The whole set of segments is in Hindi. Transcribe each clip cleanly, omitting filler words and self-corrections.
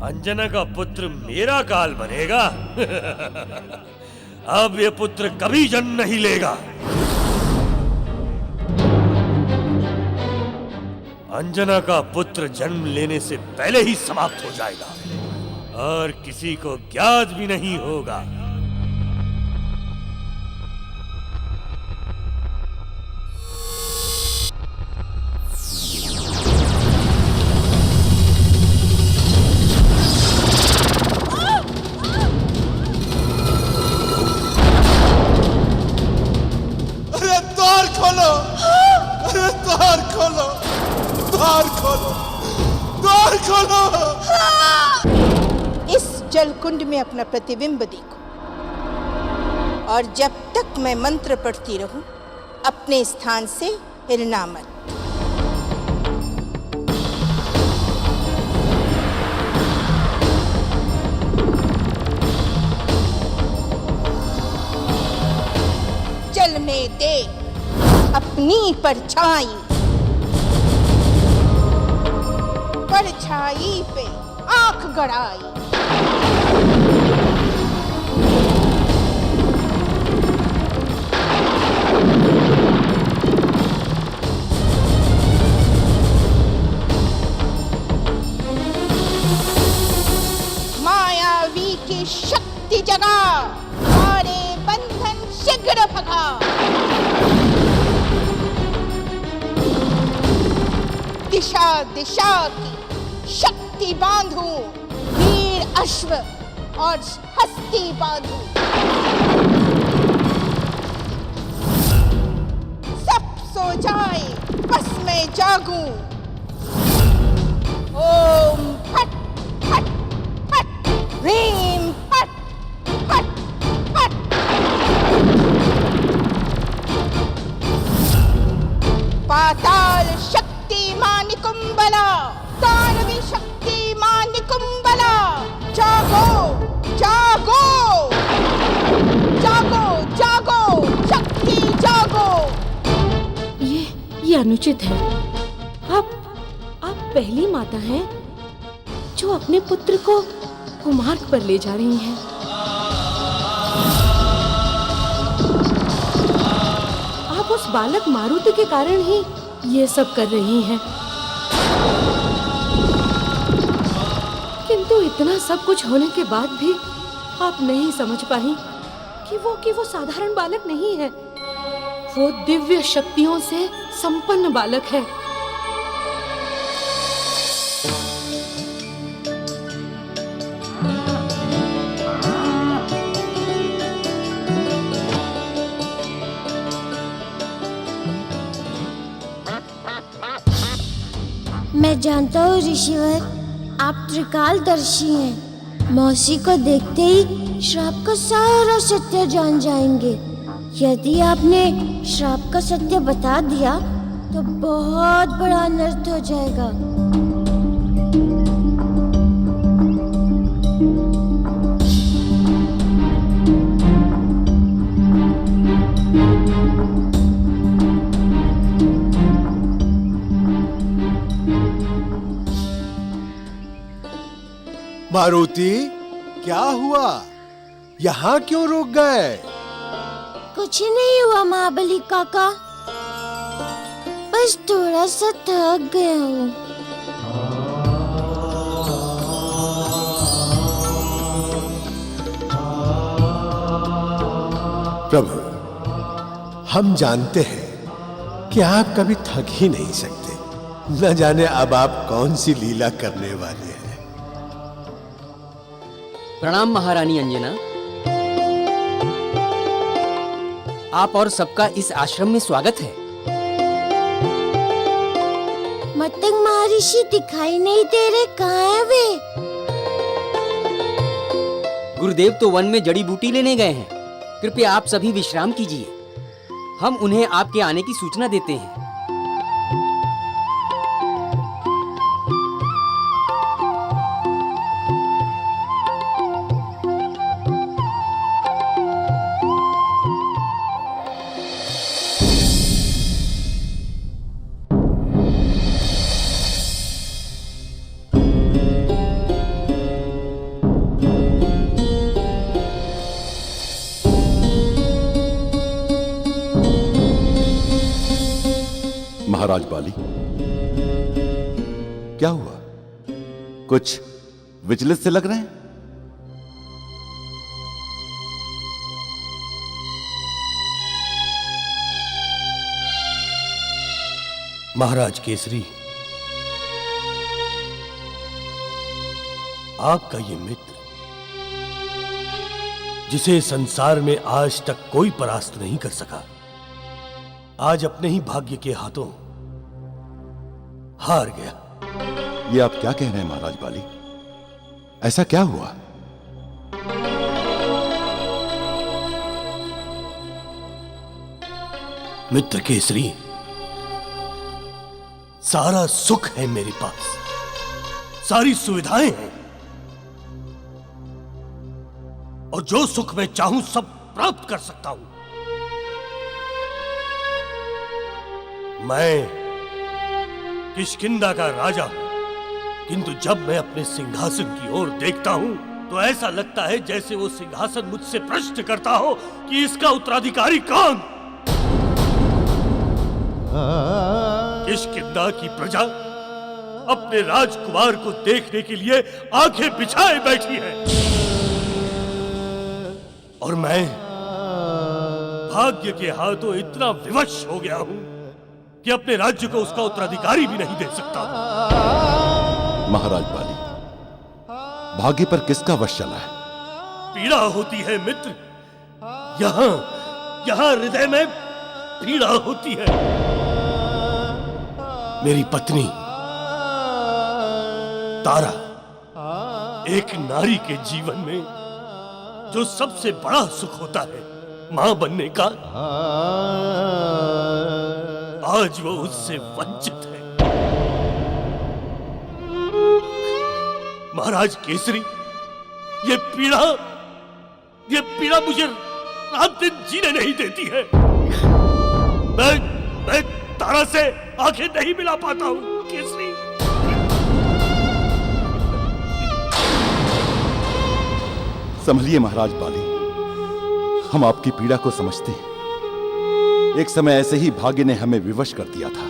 अंजना का पुत्र मेरा काल बनेगा। अब ये पुत्र कभी जन्म नहीं लेगा। अंजना का पुत्र जन्म लेने से पहले ही समाप्त हो जाएगा और किसी को ज्ञात भी नहीं होगा। इस जलकुंड में अपना प्रतिबिंब देखो और जब तक मैं मंत्र पढ़ती रहूं अपने स्थान से हिलना मत। जल में देख अपनी परछाई, परछाई पे आंख गड़ाई। मायावी की शक्ति जगा, सारे बंधन शीघ्र भगा। दिशा दिशा की शक्ति बांधू, वीर अश्व और हस्ती बांधू। सब सो जाए बस मैं जागूं। ओम फट फट फट, ह्रीम फट फट फट। पाताल शक्ति मां निकुंबला, दानवी शक्ति मां निकुंबला। जागो जागो जागो जागो, शक्ति जागो। ये अनुचित है। आप पहली माता हैं जो अपने पुत्र को कुमार्ग पर ले जा रही हैं। आप उस बालक मारुति के कारण ही ये सब कर रही हैं। किंतु इतना सब कुछ होने के बाद भी आप नहीं समझ पाई कि वो साधारण बालक नहीं है। वो दिव्य शक्तियों से संपन्न बालक है। मैं जानता हूँ ऋषिवर, आप त्रिकालदर्शी हैं। मौसी को देखते ही श्राप का सारा सत्य जान जाएंगे। यदि आपने श्राप का सत्य बता दिया तो बहुत बड़ा अनर्थ हो जाएगा। मारुति, क्या हुआ? यहाँ क्यों रुक गए? कुछ नहीं हुआ महाबली काका, बस थोड़ा सा थक गया हूँ। प्रभु, हम जानते हैं कि आप कभी थक ही नहीं सकते। न जाने अब आप कौन सी लीला करने वाले हैं। प्रणाम महारानी अंजना। आप और सबका इस आश्रम में स्वागत है। मतंग महर्षि दिखाई नहीं दे रहे, कहाँ है वे? गुरुदेव तो वन में जड़ी बूटी लेने गए हैं। कृपया आप सभी विश्राम कीजिए, हम उन्हें आपके आने की सूचना देते हैं। महाराज बाली, क्या हुआ? कुछ विचलित से लग रहे हैं। महाराज केसरी, आपका ये मित्र, जिसे संसार में आज तक कोई परास्त नहीं कर सका, आज अपने ही भाग्य के हाथों हार गया। ये आप क्या कह रहे हैं महाराज बाली? ऐसा क्या हुआ? मित्र केसरी, सारा सुख है मेरे पास, सारी सुविधाएं हैं, और जो सुख मैं चाहूं सब प्राप्त कर सकता हूं। मैं किष्किंधा का राजा हूं, किंतु जब मैं अपने सिंहासन की ओर देखता हूं तो ऐसा लगता है जैसे वो सिंहासन मुझसे प्रश्न करता हो कि इसका उत्तराधिकारी कौन। किष्किंधा की प्रजा अपने राजकुमार को देखने के लिए आंखें बिछाए बैठी है, और मैं भाग्य के हाथों इतना विवश हो गया हूं कि अपने राज्य को उसका उत्तराधिकारी भी नहीं दे सकता। महाराज बाली, भाग्य पर किसका वश चला है? पीड़ा होती है मित्र, यहां हृदय में पीड़ा होती है। मेरी पत्नी तारा, एक नारी के जीवन में जो सबसे बड़ा सुख होता है, मां बनने का, आज वो उससे वंचित है। महाराज केसरी, ये पीड़ा मुझे रात दिन जीने नहीं देती है। मैं तारा से आंखें नहीं मिला पाता हूं केसरी। संभलिए महाराज बाली, हम आपकी पीड़ा को समझते हैं। एक समय ऐसे ही भाग्य ने हमें विवश कर दिया था,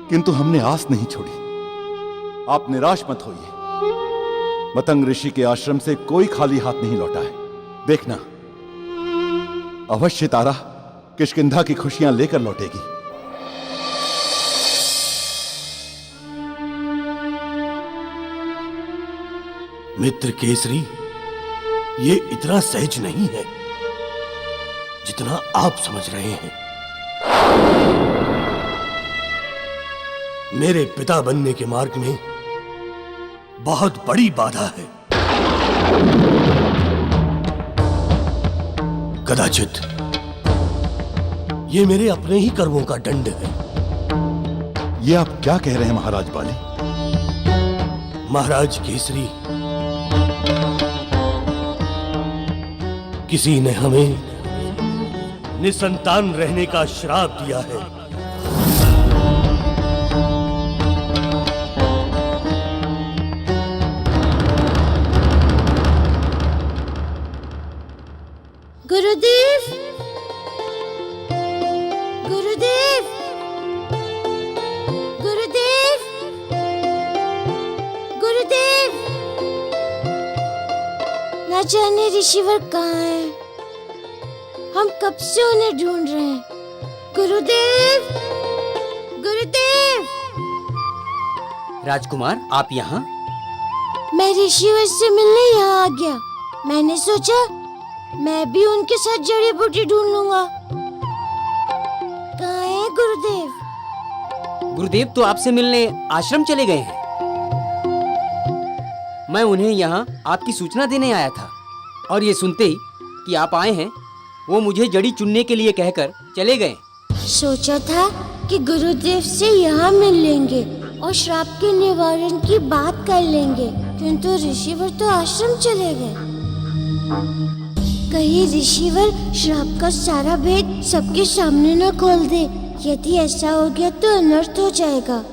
किंतु हमने आस नहीं छोड़ी। आप निराश मत होइए, मतंग ऋषि के आश्रम से कोई खाली हाथ नहीं लौटा है। देखना, अवश्य तारा किष्किंधा की खुशियां लेकर लौटेगी। मित्र केसरी, ये इतना सहज नहीं है जितना आप समझ रहे हैं। मेरे पिता बनने के मार्ग में बहुत बड़ी बाधा है। कदाचित ये मेरे अपने ही कर्मों का दंड है। ये आप क्या कह रहे हैं महाराज बाली? महाराज केसरी, किसी ने हमें निसंतान रहने का श्राप दिया है। गुरुदेव, गुरुदेव, गुरुदेव, गुरुदेव। न जाने ऋषिवर कहाँ है, हम कब से उन्हें ढूंढ रहे हैं। गुरुदेव, गुरुदेव। राजकुमार, आप यहाँ? मैं ऋषिवर से मिलने यहाँ आ गया। मैंने सोचा मैं भी उनके साथ जड़ी बूटी ढूंढ लूंगा। कहाँ है गुरुदेव? गुरुदेव तो आपसे मिलने आश्रम चले गए हैं। मैं उन्हें यहाँ आपकी सूचना देने आया था, और ये सुनते ही कि आप आए हैं, वो मुझे जड़ी चुनने के लिए कहकर चले गए। सोचा था कि गुरुदेव से यहाँ मिल लेंगे और श्राप के निवारण की बात कर लेंगे, किंतु ऋषिवर तो आश्रम चले गए। कहीं ऋषिवर श्राप का सारा भेद सबके सामने न खोल दे। यदि ऐसा हो गया तो अनर्थ हो जाएगा।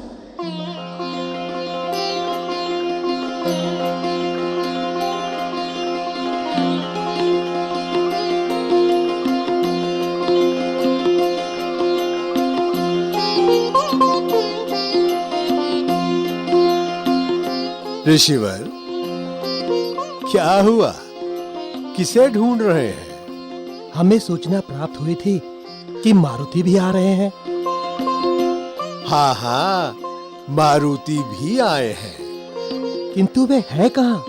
ऋषिवर, क्या हुआ? किसे ढूंढ रहे हैं? हमें सूचना प्राप्त हुई थी कि मारुति भी आ रहे हैं। हाँ हाँ, मारुति भी आए हैं। किंतु वे हैं कहाँ?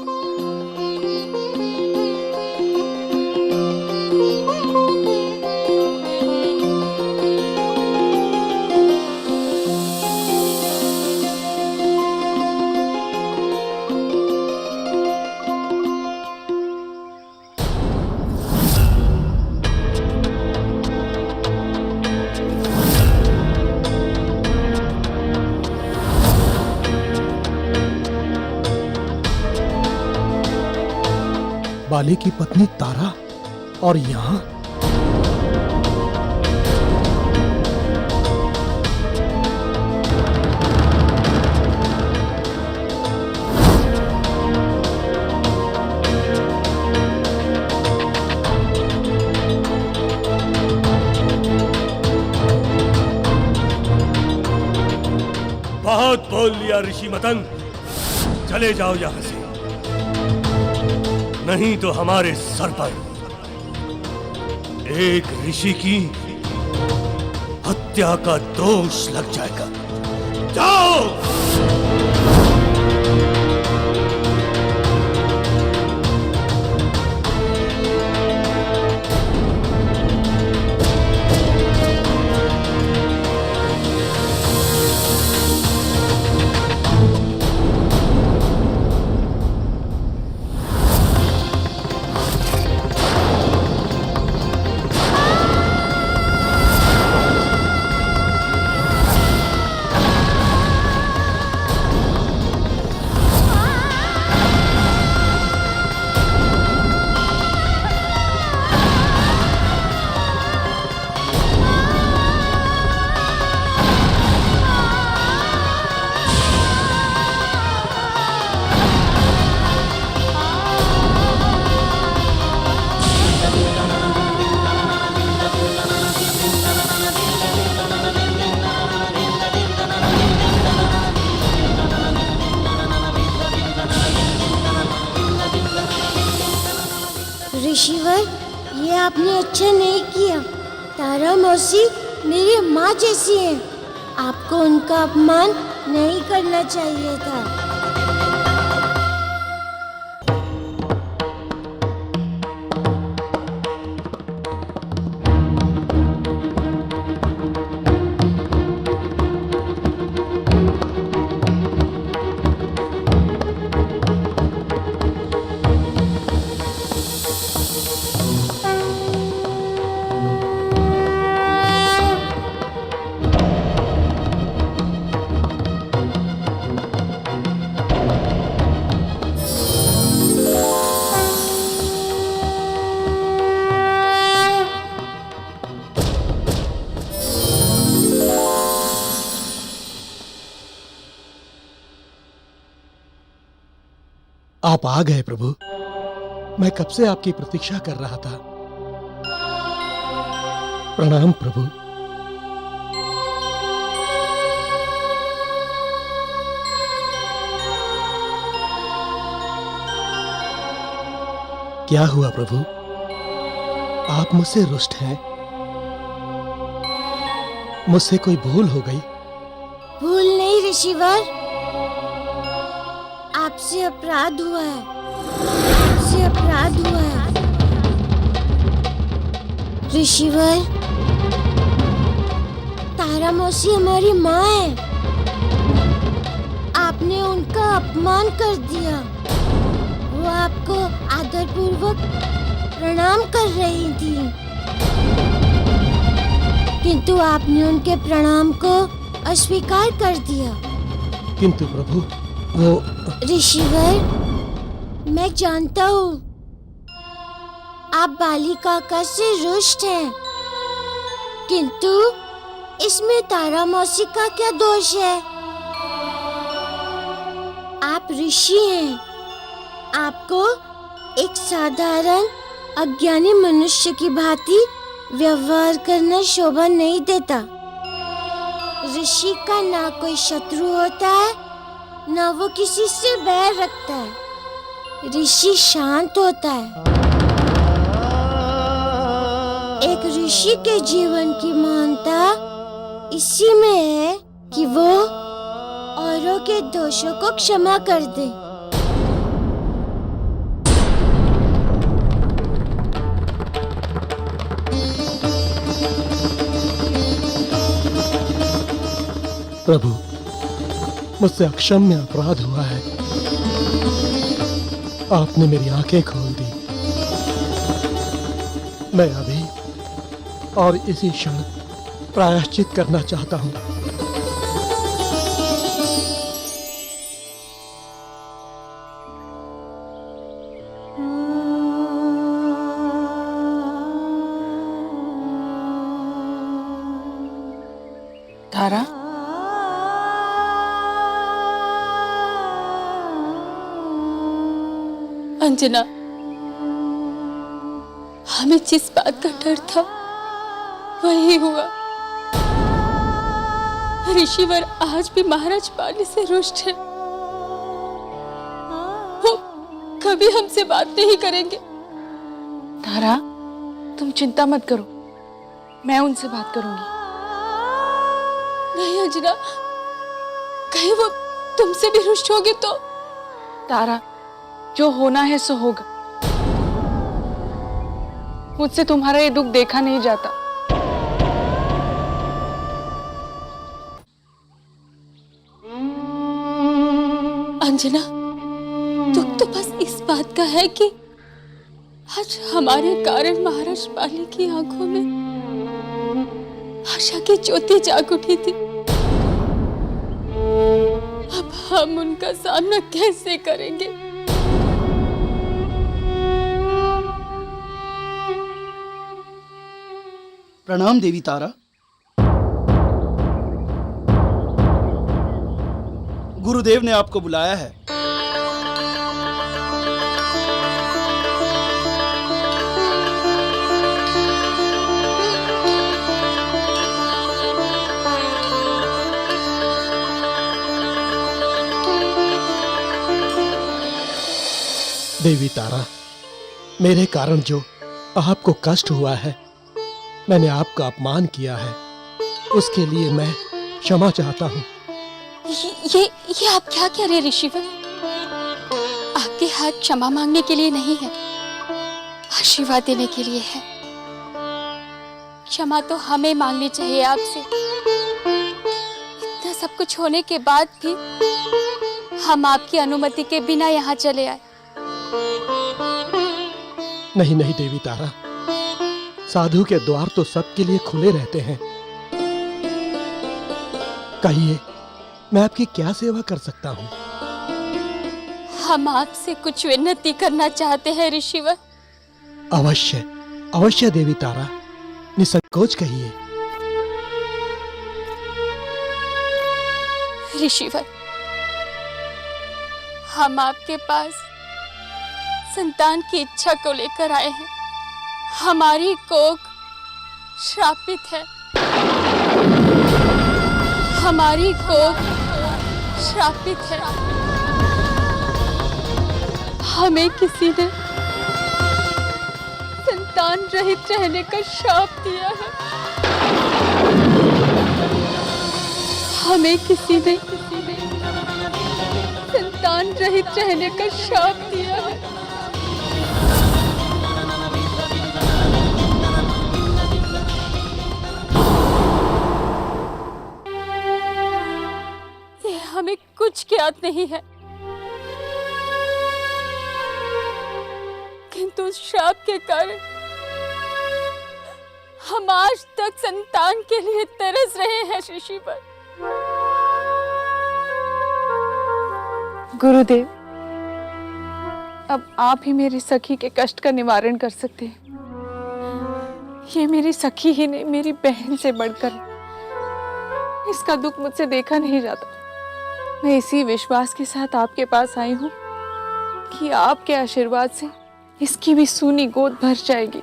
बाली की पत्नी तारा, और यहाँ बहुत बोल लिया ऋषि मतंग, चले जाओ यहां से, नहीं तो हमारे सर पर एक ऋषि की हत्या का दोष लग जाएगा। जाओ। ऋषिवर, ये आपने अच्छा नहीं किया। तारा मौसी मेरी माँ जैसी है, आपको उनका अपमान नहीं करना चाहिए था। आप आ गए प्रभु। मैं कब से आपकी प्रतीक्षा कर रहा था। प्रणाम प्रभु। क्या हुआ प्रभु? आप मुझसे रुष्ट हैं? मुझसे कोई भूल हो गई? भूल नहीं ऋषिवर, आपसे अपराध हुआ है, आपसे अपराध हुआ है। ऋषिवर, तारा मौसी हमारी माँ है, आपने उनका अपमान कर दिया। वो आपको आदरपूर्वक प्रणाम कर रही थी, किंतु आपने उनके प्रणाम को अस्वीकार कर दिया। किंतु प्रभु, वो ऋषिवर, मैं जानता हूँ आप बाली काका से रुष्ट हैं, किंतु इसमें तारा मौसी का क्या दोष है? आप ऋषि हैं, आपको एक साधारण अज्ञानी मनुष्य की भांति व्यवहार करना शोभा नहीं देता। ऋषि का ना कोई शत्रु होता है ना वो किसी से बैर रखता है। ऋषि शांत होता है। एक ऋषि के जीवन की महानता इसी में है कि वो औरों के दोषों को क्षमा कर दे। प्रभु, मुझसे अक्षम्य अपराध हुआ है। आपने मेरी आंखें खोल दी। मैं अभी और इसी क्षण प्रायश्चित करना चाहता हूँ। तारा, अंजना, हमें जिस बात का डर था वही हुआ। ऋषिवर आज भी महाराज बाली से रुष्ट है। वो कभी हमसे बात नहीं करेंगे। तारा, तुम चिंता मत करो, मैं उनसे बात करूंगी। नहीं अंजना, कहीं वो तुमसे भी रुष्ट होगे तो? तारा, जो होना है सो होगा। मुझसे तुम्हारा ये दुख देखा नहीं जाता। अंजना, दुख तो बस इस बात का है कि आज हमारे कारण महाराज बाली की आंखों में आशा की ज्योति जाग उठी थी। अब हम उनका सामना कैसे करेंगे? प्रणाम देवी तारा। गुरुदेव ने आपको बुलाया है। देवी तारा, मेरे कारण जो आपको कष्ट हुआ है, मैंने आपका अपमान किया है, उसके लिए मैं क्षमा चाहता हूँ। ये आप क्या कह रहे ऋषिवर? आपके हाथ क्षमा मांगने के लिए नहीं है, आशीर्वाद देने के लिए है। क्षमा तो हमें मांगनी चाहिए आपसे। इतना सब कुछ होने के बाद भी हम आपकी अनुमति के बिना यहाँ चले आए। नहीं नहीं देवी तारा, साधु के द्वार तो सबके लिए खुले रहते हैं। कहिए, मैं आपकी क्या सेवा कर सकता हूँ? हम आपसे कुछ विनती करना चाहते हैं ऋषिवर। अवश्य अवश्य देवी तारा, निसंकोच कहिए। ऋषिवर, हम आपके पास संतान की इच्छा को लेकर आए हैं। हमारी कोख श्रापित है। हमारी कोख श्रापित है। हमें किसी ने संतान रहित रहने का श्राप दिया है। हमें किसी ने संतान रहित रहने का श्राप दिया है। ये हमें कुछ ज्ञात नहीं है, किंतु उस श्राप के कारण हम आज तक संतान के लिए तरस रहे हैं ऋषिवर। गुरुदेव, अब आप ही मेरी सखी के कष्ट का निवारण कर सकते हैं। ये मेरी सखी ही नहीं, मेरी बहन से बढ़कर इसका दुख मुझसे देखा नहीं जाता। मैं इसी विश्वास के साथ आपके पास आई हूँ कि आपके आशीर्वाद से इसकी भी सूनी गोद भर जाएगी।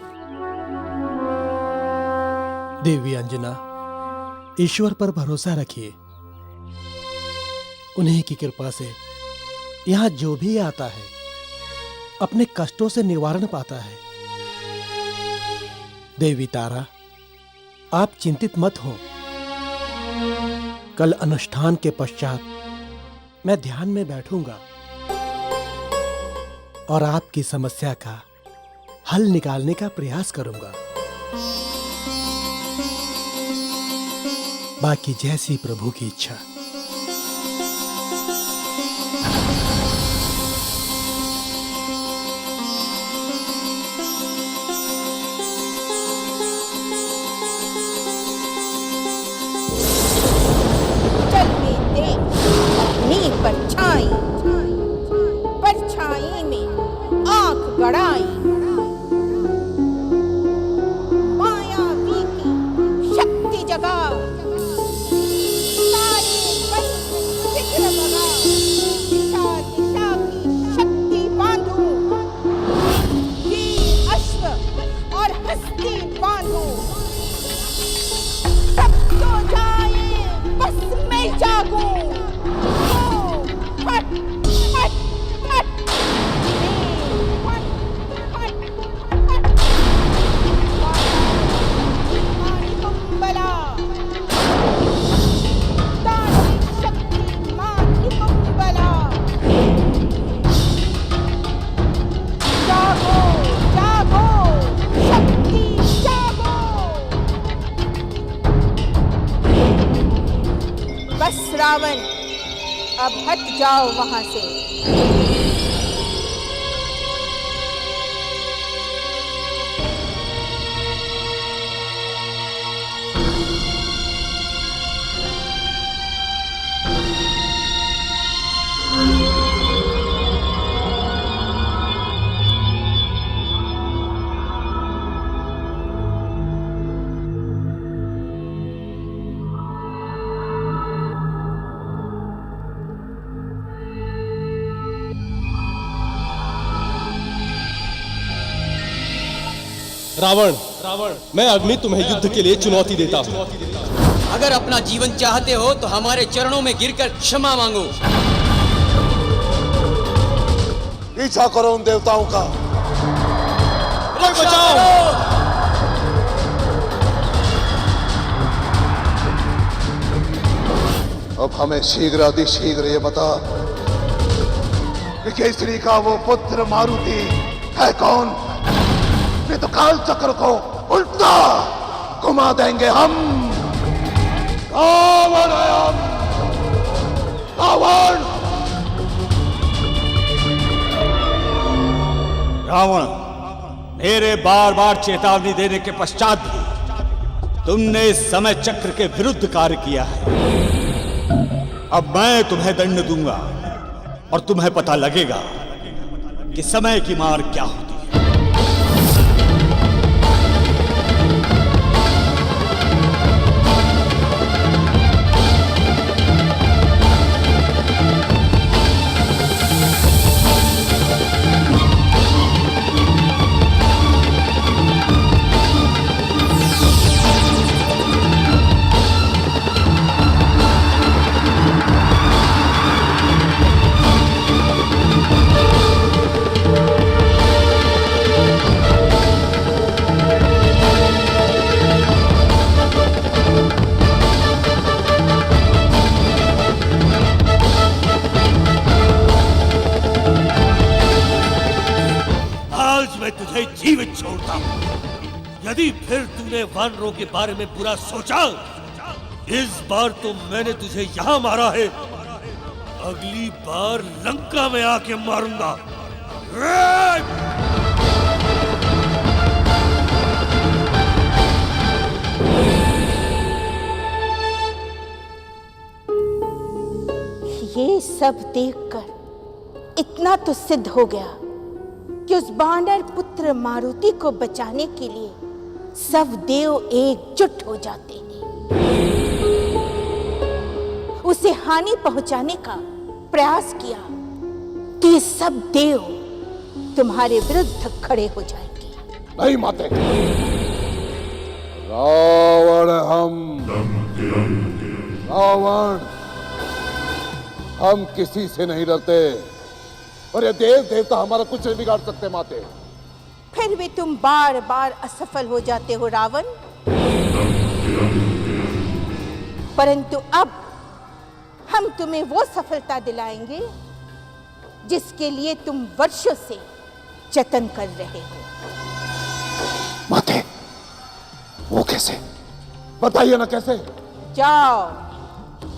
देवी अंजना, ईश्वर पर भरोसा रखिए। उन्हीं की कृपा से यहाँ जो भी आता है अपने कष्टों से निवारण पाता है। देवी तारा, आप चिंतित मत हो। कल अनुष्ठान के पश्चात मैं ध्यान में बैठूंगा और आपकी समस्या का हल निकालने का प्रयास करूंगा। बाकी जैसी प्रभु की इच्छा। चल के देख अपनी परछाई, परछाई में आंख गड़ाई, मायावी की शक्ति जगा, सारे बल विघ्न भगा, दिशा दिशा की शक्ति बांधू, वीर अश्व और हस्ती बांधू, सब तो जाए बस मैं जागूं। फट फट फट, फट फट फट, मानी कुंबला, दानवी शक्ति मानी कुंबला, जागो जागो शक्ति जागो। बस रावण, अब हट जाओ वहां से। रावण, मैं अग्नि तुम्हें युद्ध के लिए चुनौती देता हूँ। अगर अपना जीवन चाहते हो तो हमारे चरणों में गिरकर क्षमा मांगो। पीछा करो उन देवताओं का। बचाओ! अब हमें शीघ्र अतिशीघ्र ये बता कि केसरी का वो पुत्र मारुति है कौन? नहीं तो काल चक्र को उल्टा घुमा देंगे हम। रावण है हम, रावण। रावण, मेरे बार बार चेतावनी देने के पश्चात भी तुमने इस समय चक्र के विरुद्ध कार्य किया है। अब मैं तुम्हें दंड दूंगा और तुम्हें पता लगेगा कि समय की मार क्या होती है। जीवित छोड़ता हूं। यदि फिर तूने वानरों के बारे में बुरा सोचा, इस बार तो मैंने तुझे यहां मारा है, अगली बार लंका में आके मारूंगा। ये सब देखकर इतना तो सिद्ध हो गया कि उस बानर पुत्र मारुति को बचाने के लिए सब देव एकजुट हो जाते हैं। उसे हानि पहुंचाने का प्रयास किया तो ये सब देव तुम्हारे विरुद्ध खड़े हो जाएंगे। नहीं माते, रावण हम, रावण हम किसी से नहीं डरते और ये देव देवता हमारा कुछ नहीं बिगाड़ सकते माते। फिर भी तुम बार बार असफल हो जाते हो रावण। परंतु अब हम तुम्हें वो सफलता दिलाएंगे जिसके लिए तुम वर्षों से जतन कर रहे हो। माते, वो कैसे? बताइए ना कैसे। जाओ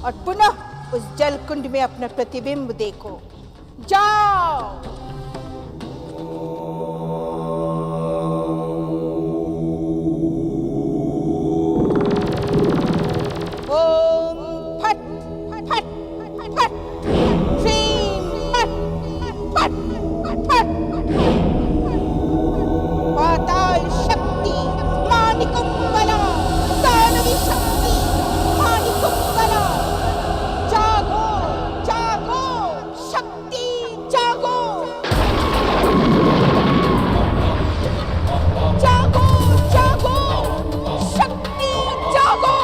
और पुनः उस जल कुंड में अपना प्रतिबिंब देखो। जाओ। ओम फट फट फट ह्रीं फट फट फट। पाताल शक्ति मानिकुंभला, दानवी शक्ति मानिकुंभला। जागो जागो शक्ति जागो। जागो जागो शक्ति जागो।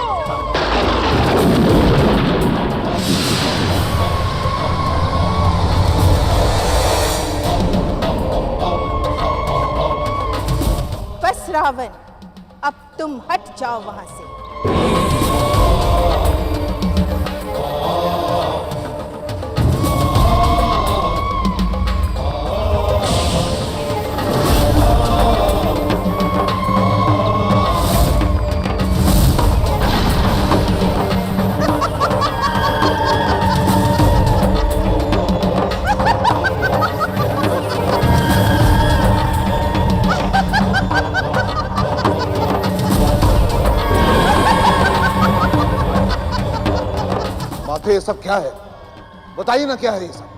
बस रावण, अब तुम हट जाओ वहां से। माते, ये सब क्या है? बताइए ना क्या है ये सब।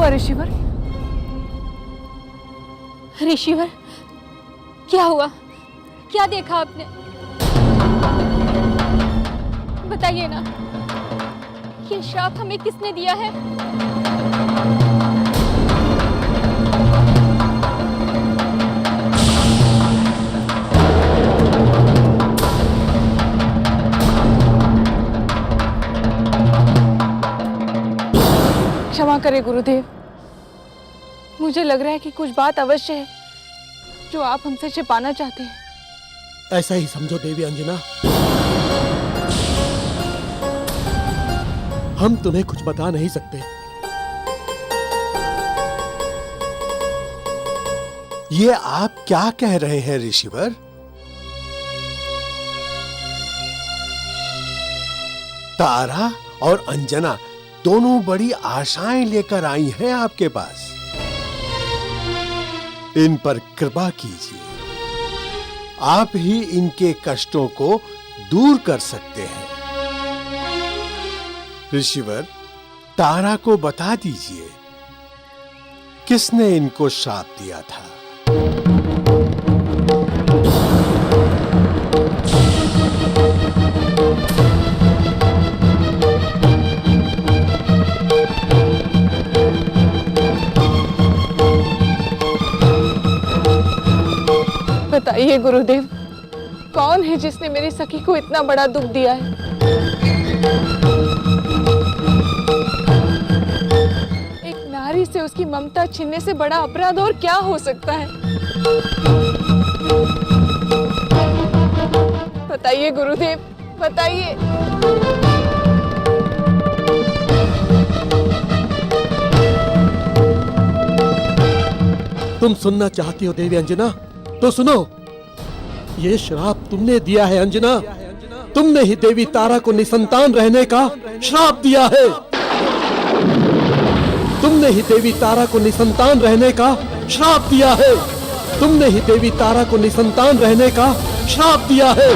ऋषिवर, ऋषिवर, क्या हुआ? क्या देखा आपने? बताइए ना, ये श्राप हमें किसने दिया है? क्षमा करें गुरुदेव, मुझे लग रहा है कि कुछ बात अवश्य है जो आप हमसे छिपाना चाहते हैं। ऐसा ही समझो देवी अंजना। हम तुम्हें कुछ बता नहीं सकते। ये आप क्या कह रहे हैं ऋषिवर? तारा और अंजना दोनों बड़ी आशाएं लेकर आई हैं आपके पास। इन पर कृपा कीजिए, आप ही इनके कष्टों को दूर कर सकते हैं। ऋषिवर, तारा को बता दीजिए किसने इनको श्राप दिया था। बताइए गुरुदेव, कौन है जिसने मेरी सखी को इतना बड़ा दुख दिया है? एक नारी से उसकी ममता छीनने से बड़ा अपराध और क्या हो सकता है? बताइए गुरुदेव, बताइए। तुम सुनना चाहती हो देवी अंजना, तो सुनो। ये श्राप तुमने दिया है अंजना। तुमने ही देवी तारा को निसंतान रहने का श्राप दिया है। तुमने ही देवी तारा को निसंतान रहने का श्राप दिया है। तुमने ही देवी तारा को निसंतान रहने का श्राप दिया है।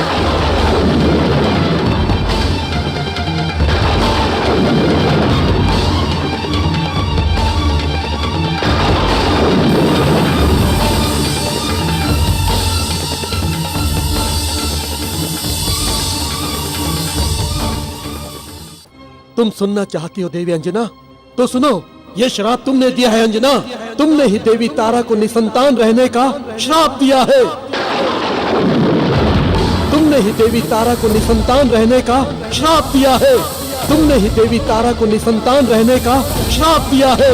तुम सुनना चाहती हो देवी अंजना, तो सुनो। ये श्राप तुमने दिया है अंजना। तुमने ही देवी तारा को निसंतान रहने का श्राप दिया है। तुमने ही देवी तारा को निसंतान रहने का श्राप दिया है। तुमने ही देवी तारा को निसंतान रहने का श्राप दिया है।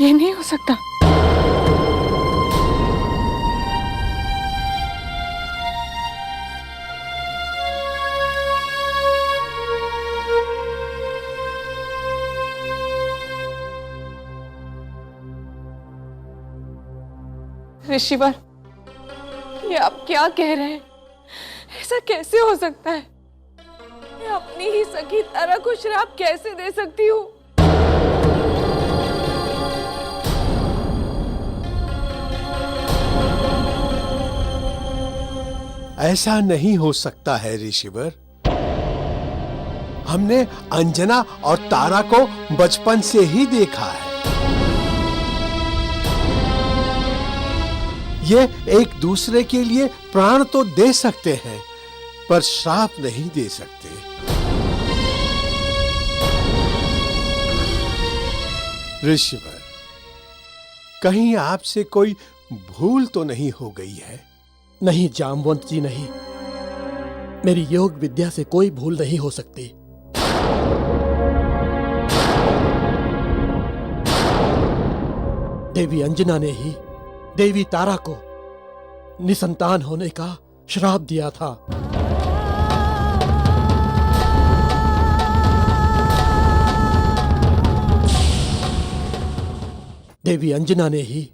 ये नहीं हो सकता। ऋषिवर, ये आप क्या कह रहे हैं? ऐसा कैसे हो सकता है? मैं अपनी ही सखी तारा को श्राप कैसे दे सकती हूँ? ऐसा नहीं हो सकता है ऋषिवर। हमने अंजना और तारा को बचपन से ही देखा है। ये एक दूसरे के लिए प्राण तो दे सकते हैं, पर श्राप नहीं दे सकते। ऋषिवर, कहीं आपसे कोई भूल तो नहीं हो गई है? नहीं जामवंत जी, नहीं। मेरी योग विद्या से कोई भूल नहीं हो सकती। देवी अंजना ने ही देवी तारा को निसंतान होने का श्राप दिया था। देवी अंजना ने ही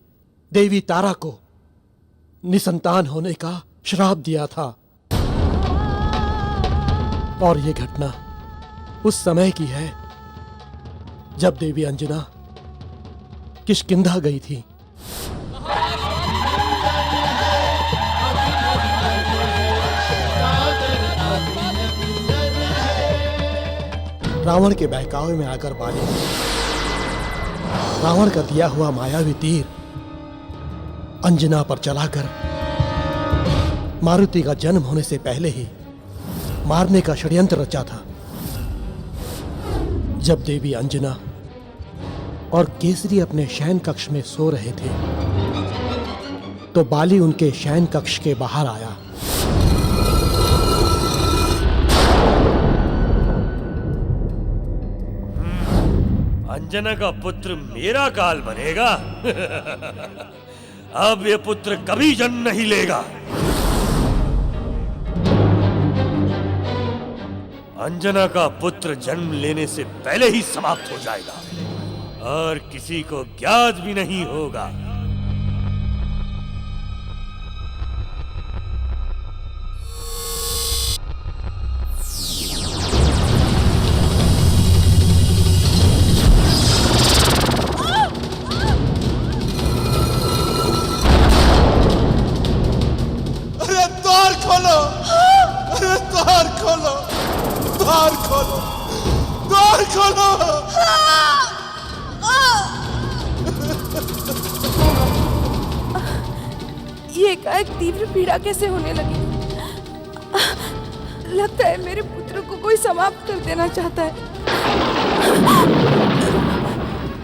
देवी तारा को निसंतान होने का श्राप दिया था। और यह घटना उस समय की है जब देवी अंजना किष्किंधा गई थी। रावण के बहकावे में आकर बाली रावण का दिया हुआ मायावी तीर अंजना पर चलाकर मारुति का जन्म होने से पहले ही मारने का षड्यंत्र रचा था। जब देवी अंजना और केसरी अपने शयन कक्ष में सो रहे थे, तो बाली उनके शयन कक्ष के बाहर आया। अंजना का पुत्र मेरा काल बनेगा। अब ये पुत्र कभी जन्म नहीं लेगा। अंजना का पुत्र जन्म लेने से पहले ही समाप्त हो जाएगा और किसी को ज्ञात भी नहीं होगा। अरे द्वार खोलो, अरे द्वार खोलो, द्वार खोलो, द्वार खोलो। ये एकाएक तीव्र पीड़ा कैसे होने लगी? लगता है मेरे पुत्र को कोई समाप्त कर देना चाहता है।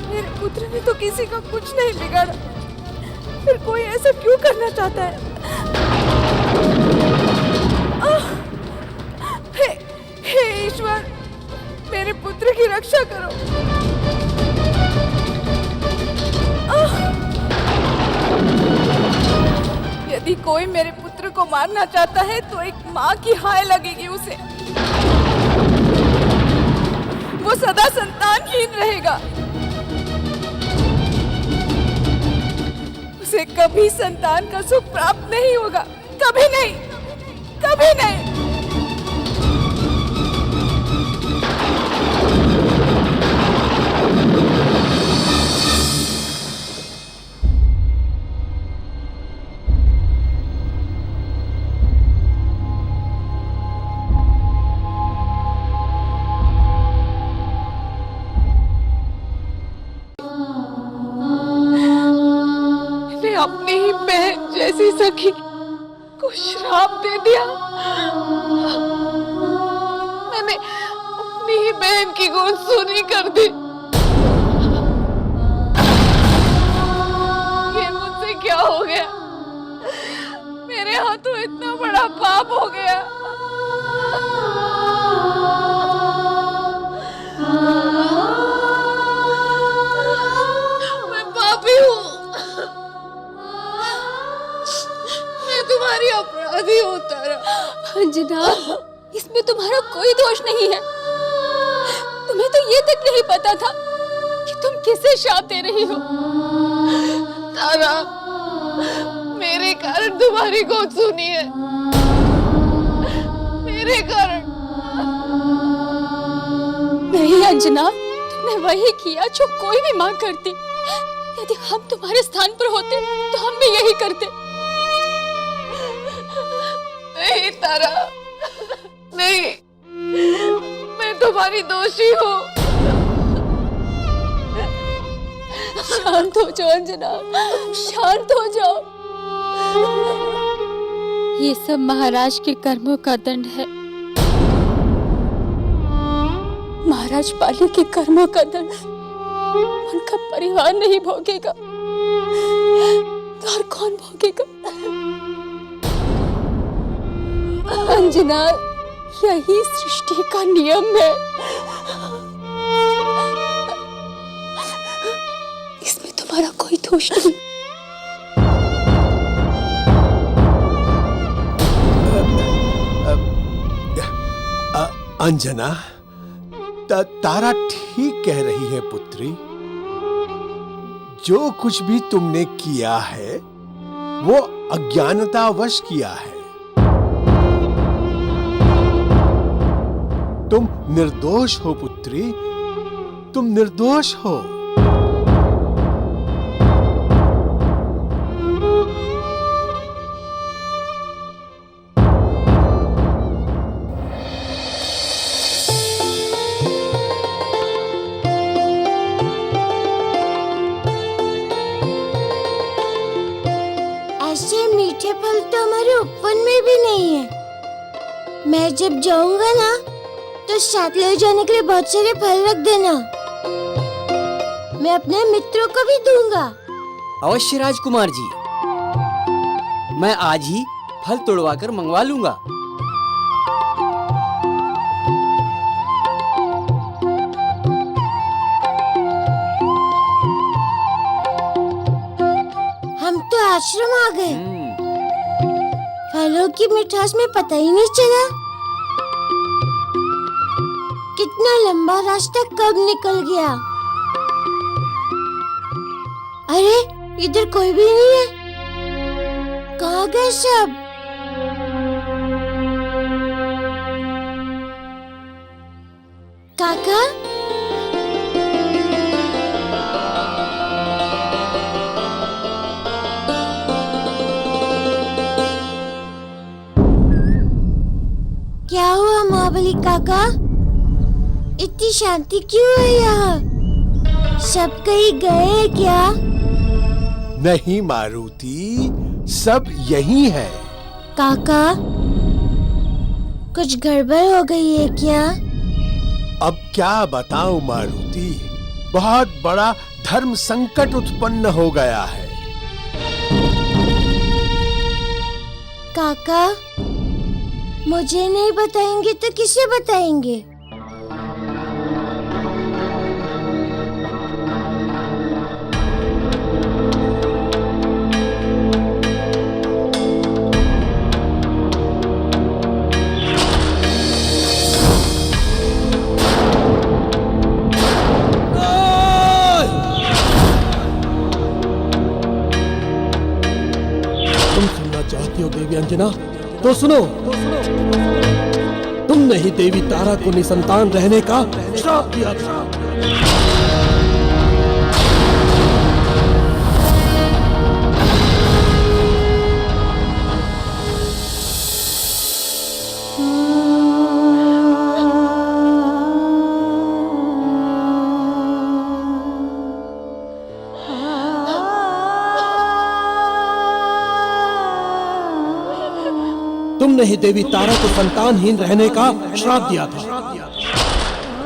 मेरे पुत्र ने तो किसी का कुछ नहीं बिगाड़ा, फिर कोई ऐसा क्यों करना चाहता है? हे ईश्वर, मेरे पुत्र की रक्षा करो। यदि कोई मेरे पुत्र को मारना चाहता है तो एक माँ की हाय लगेगी उसे। वो सदा संतानहीन रहेगा। उसे कभी संतान का सुख प्राप्त नहीं होगा, कभी नहीं, कभी नहीं। अपनी ही बहन जैसी सखी को श्राप दे दिया। मैंने अपनी ही बहन की गोद सुनी कर दी। ये मुझसे क्या हो गया? मेरे हाथों इतना बड़ा पाप हो गया। मैं पापी हूँ, तुम्हारी अपराधी हूँ तारा। अंजना, इसमें तुम्हारा कोई दोष नहीं है। तुम्हें तो ये तक नहीं पता था कि तुम किसे शाप दे रही हो। तारा, मेरे कारण तुम्हारी गोद सुनी है, मेरे कारण। नहीं अंजना, तुमने वही किया जो कोई भी माँ करती। यदि हम तुम्हारे स्थान पर होते तो हम भी यही करते। नहीं तारा, नहीं, मैं तुम्हारी दोषी हूँ। शांत हो जाओ अंजना, शांत हो जाओ। ये सब महाराज के कर्मों का दंड है। महाराज बाली के कर्मों का दंड उनका परिवार नहीं भोगेगा और कौन भोगेगा? अंजना, यही सृष्टि का नियम है। इसमें तुम्हारा कोई दोष नहीं। अंजना, तारा ठीक कह रही है पुत्री। जो कुछ भी तुमने किया है वो अज्ञानतावश किया है। तुम निर्दोष हो पुत्री, तुम निर्दोष हो। ऐसे मीठे फल तो हमारे उपवन में भी नहीं है। मैं जब जाऊंगा ना तो साथ ले जाने के लिए बहुत सारे फल रख देना। मैं अपने मित्रों को भी दूंगा। अवश्य राजकुमार जी, मैं आज ही फल तोड़वा कर मंगवा लूंगा। आश्रम आ गए। फलों की मिठास में पता ही नहीं चला। कितना लंबा रास्ता कब निकल गया। अरे इधर कोई भी नहीं है। कहाँ गए सब? काका, क्या हुआ महाबली काका? इतनी शांति क्यों है यहाँ? सब कहीं गए क्या? नहीं मारुति, सब यही है। काका, कुछ गड़बड़ हो गई है क्या? अब क्या बताऊं मारुति, बहुत बड़ा धर्म संकट उत्पन्न हो गया है। काका, मुझे नहीं बताएंगे तो किसे बताएंगे? चाहती हो देवी अंजना तो सुनो। तुमने ही देवी तारा को निसंतान रहने का श्राप दिया था। तुमने ही देवी तारा को संतानहीन रहने का श्राप दिया था।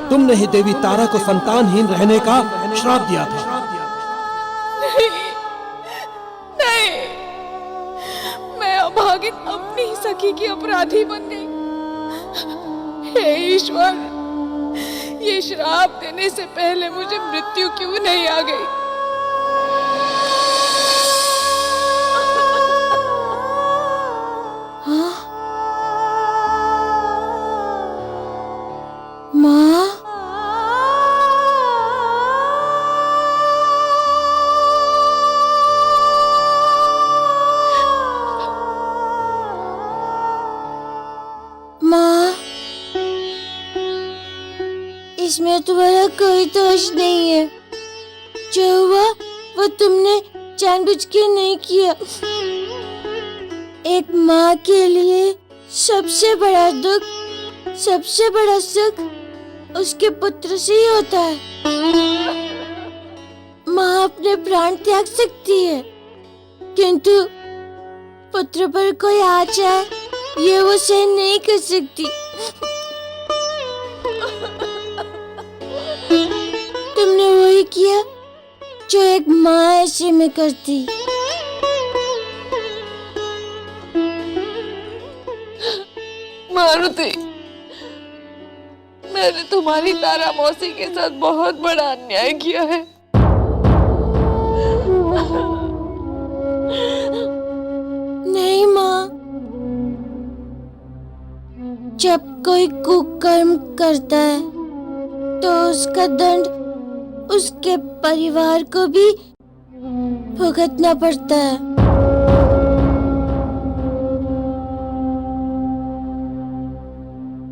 तुमने ही देवी तारा को संतानहीन रहने का श्राप दिया था। नहीं, नहीं, मैं अभागिन अपनी ही सखी की अपराधी बन गई। हे ईश्वर, ये श्राप देने से पहले मुझे मृत्यु क्यों नहीं आ गई? माँ, माँ, इसमें तुम्हारा कोई दोष नहीं है। जो हुआ वो तुमने जानबूझ के नहीं किया। एक माँ के लिए सबसे बड़ा दुख, सबसे बड़ा सुख उसके पुत्र से ही होता है। माँ अपने प्राण त्याग सकती है, किंतु पुत्र पर कोई आ जाए ये वो सहन नहीं कर सकती। तुमने वही किया जो एक माँ ऐसे में करती। मारुति, मैंने तुम्हारी तारा मौसी के साथ बहुत बड़ा अन्याय किया है। नहीं माँ, जब कोई कुकर्म करता है तो उसका दंड उसके परिवार को भी भुगतना पड़ता है।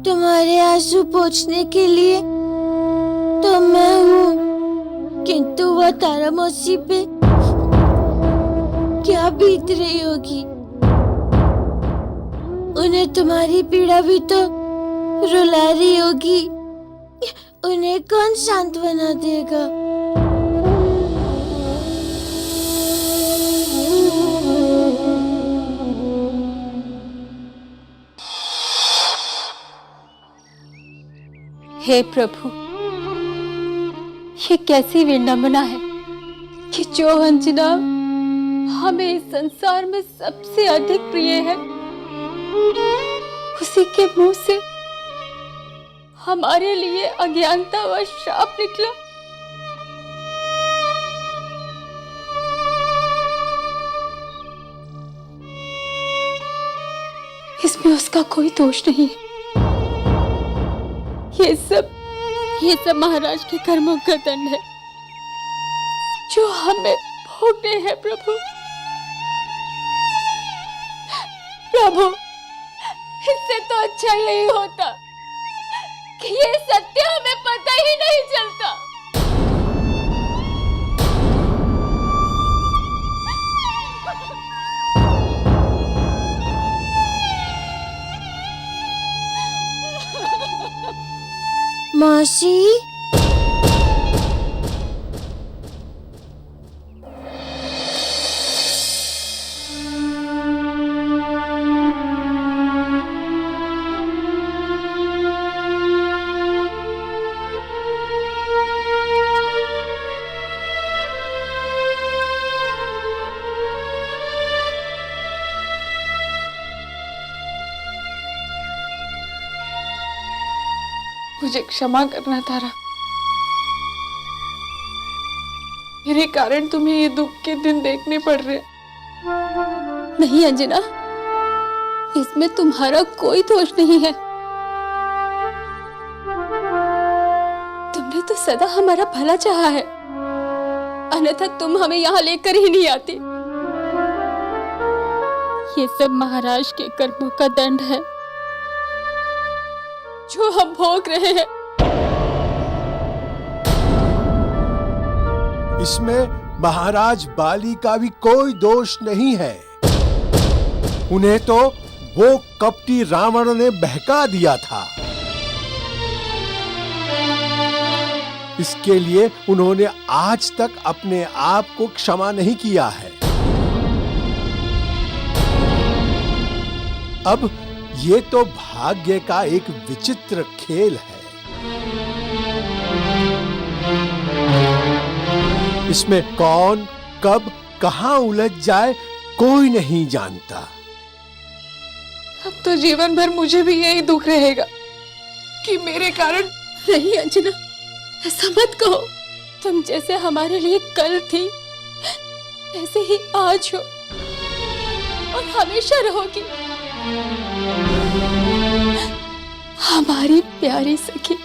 तुम्हारे आंसू पोंछने के लिए तो मैं हूँ, किंतु वह तारा मौसी पे क्या बीत रही होगी। उन्हें तुम्हारी पीड़ा भी तो रुला रही होगी। उन्हें कौन सांत्वना देगा? हे प्रभु, ये कैसी विडंबना है कि जो अंजना हमें इस संसार में सबसे अधिक प्रिय है, उसी के मुंह से हमारे लिए अज्ञानता व श्राप निकला। उसका कोई दोष नहीं है। ये सब महाराज के कर्मों का दंड है जो हमें भोगने हैं प्रभु। प्रभु, इससे तो अच्छा यही होता कि ये सत्य हमें पता ही नहीं चलता। मौसी, मुझे क्षमा करना तारा। मेरे कारण तुम्हें ये दुख के दिन देखने पड़ रहे। नहीं अंजना, इसमें तुम्हारा कोई दोष नहीं है। तुमने तो सदा हमारा भला चाहा है, अन्यथा तुम हमें यहाँ लेकर ही नहीं आती। ये सब महाराज के कर्मों का दंड है जो हम भोग रहे हैं। इसमें महाराज बाली का भी कोई दोष नहीं है। उन्हें तो वो कपटी रावण ने बहका दिया था। इसके लिए उन्होंने आज तक अपने आप को क्षमा नहीं किया है। अब ये तो भाग्य का एक विचित्र खेल है। इसमें कौन कब कहां उलझ जाए कोई नहीं जानता। अब तो जीवन भर मुझे भी यही दुख रहेगा कि मेरे कारण। नहीं अंजना, ऐसा मत कहो। तुम जैसे हमारे लिए कल थी ऐसे ही आज हो और हमेशा रहोगी, हमारी प्यारी सखी।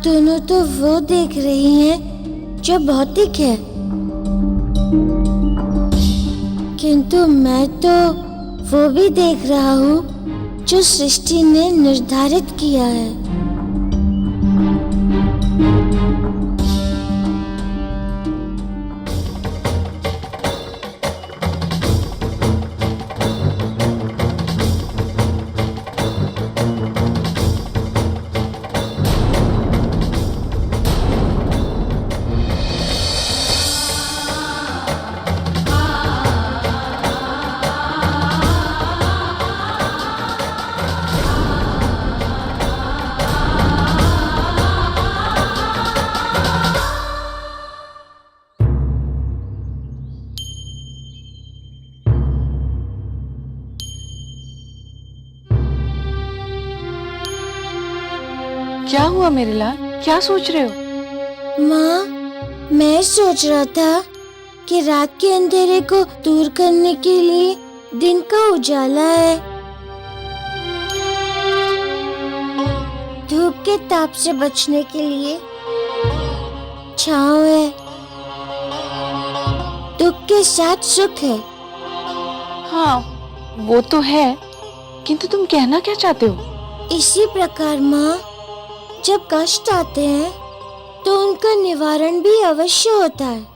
दोनों तो वो देख रही हैं जो भौतिक है, किंतु मैं तो वो भी देख रहा हूँ जो सृष्टि ने निर्धारित किया है। क्या हुआ मेरे लाल, क्या सोच रहे हो? माँ, मैं सोच रहा था कि रात के अंधेरे को दूर करने के लिए दिन का उजाला है, धूप के ताप से बचने के लिए छांव है, दुख के साथ सुख है। हाँ, वो तो है, किंतु तुम कहना क्या चाहते हो? इसी प्रकार माँ, जब कष्ट आते हैं तो उनका निवारण भी अवश्य होता है।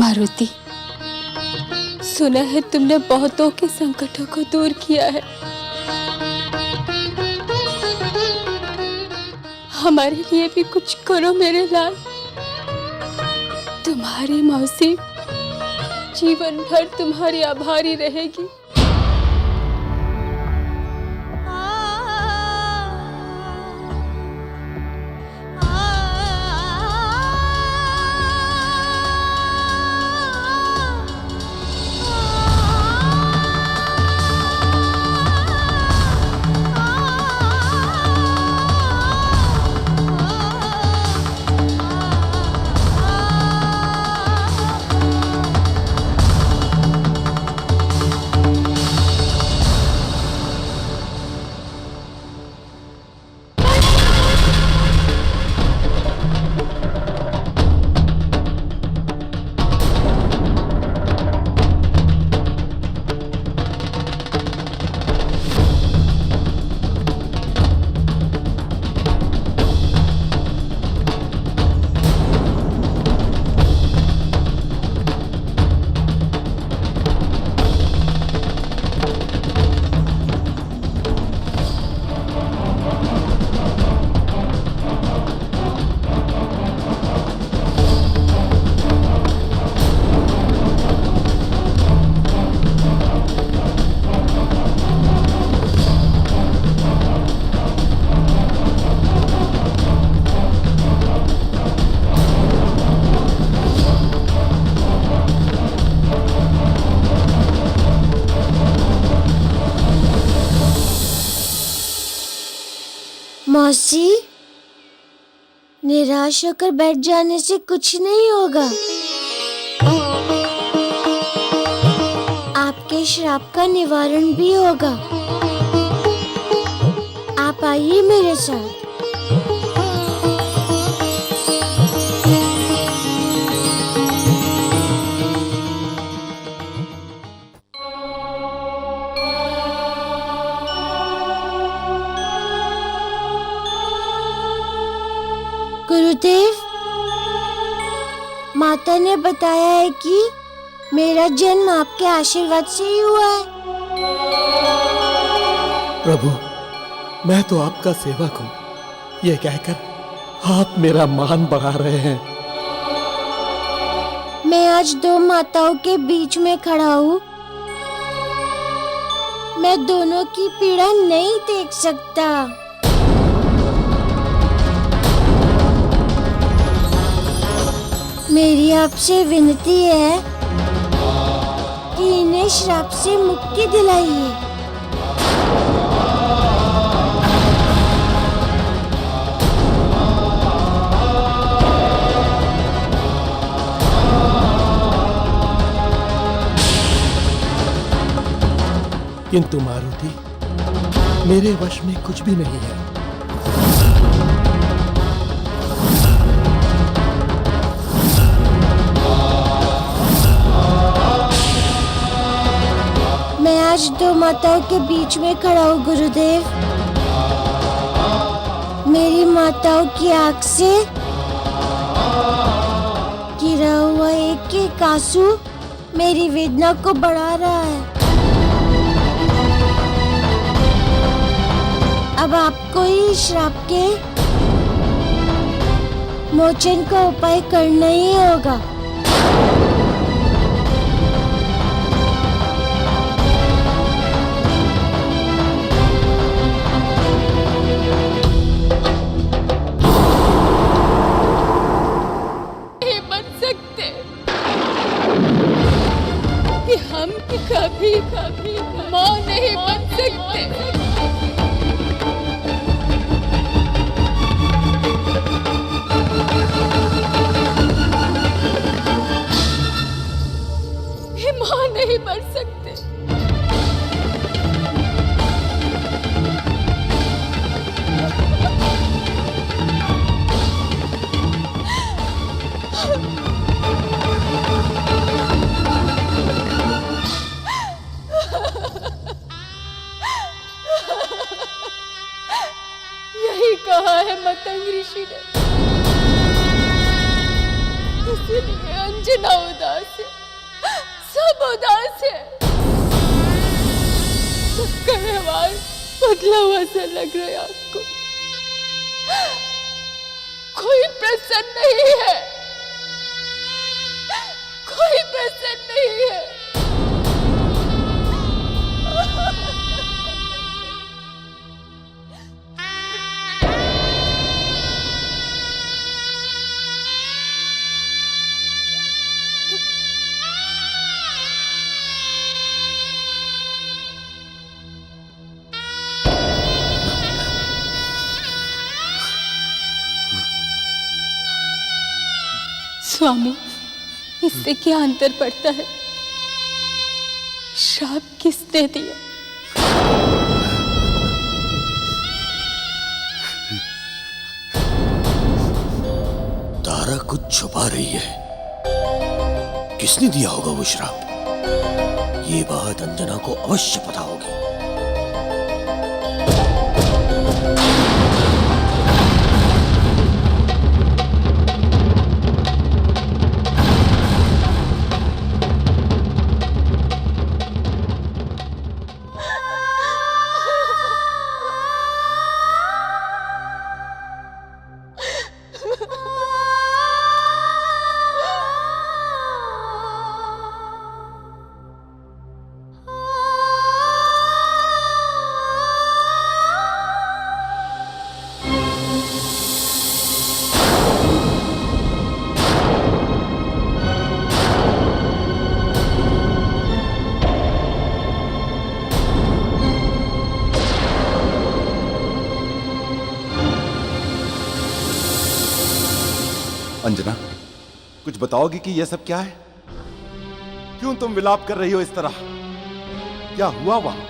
मारुति, सुना है तुमने बहुतों के संकटों को दूर किया है। हमारे लिए भी कुछ करो मेरे लाल। तुम्हारी मौसी जीवन भर तुम्हारी आभारी रहेगी। मौसी, निराश होकर बैठ जाने से कुछ नहीं होगा। आपके श्राप का निवारण भी होगा। आप आइए मेरे साथ। गुरुदेव, माता ने बताया है कि मेरा जन्म आपके आशीर्वाद से ही हुआ है। प्रभु, मैं तो आपका सेवक हूँ, ये कहकर आप मेरा मान बढ़ा रहे हैं। मैं आज दो माताओं के बीच में खड़ा हूँ। मैं दोनों की पीड़ा नहीं देख सकता। मेरी आपसे विनती है कि इन्हें श्राप से मुक्ति दिलाइए। किंतु मारुति, मेरे वश में कुछ भी नहीं है। मैं आज दो माताओं के बीच में खड़ा हूँ गुरुदेव। मेरी माताओं की आंख से गिरा हुआ एक एक आंसू मेरी वेदना को बढ़ा रहा है। अब आपको ही श्राप के मोचन का उपाय करना ही होगा। हम कभी कभी माँ नहीं बन सकते। माँ नहीं बन सकते। यही कहा है मतंग ऋषि ने। इसीलिए अंजना उदास है, सब उदास है। सबका व्यवहार बदला हुआ सा लग रहा है आपको। कोई प्रसन्न नहीं है, कोई प्रसन्न नहीं है। स्वामी, इससे क्या अंतर पड़ता है? श्राप किसने दिया? तारा कुछ छुपा रही है। किसने दिया होगा वो श्राप? ये बात अंजना को अवश्य पता होगी। अंजना, कुछ बताओगी कि यह सब क्या है? क्यों तुम विलाप कर रही हो इस तरह? क्या हुआ वहां?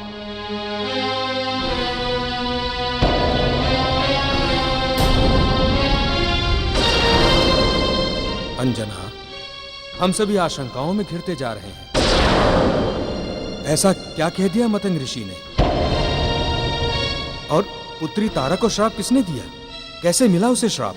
अंजना, हम सभी आशंकाओं में घिरते जा रहे हैं। ऐसा क्या कह दिया मतंग ऋषि ने? और पुत्री तारा को श्राप किसने दिया? कैसे मिला उसे श्राप?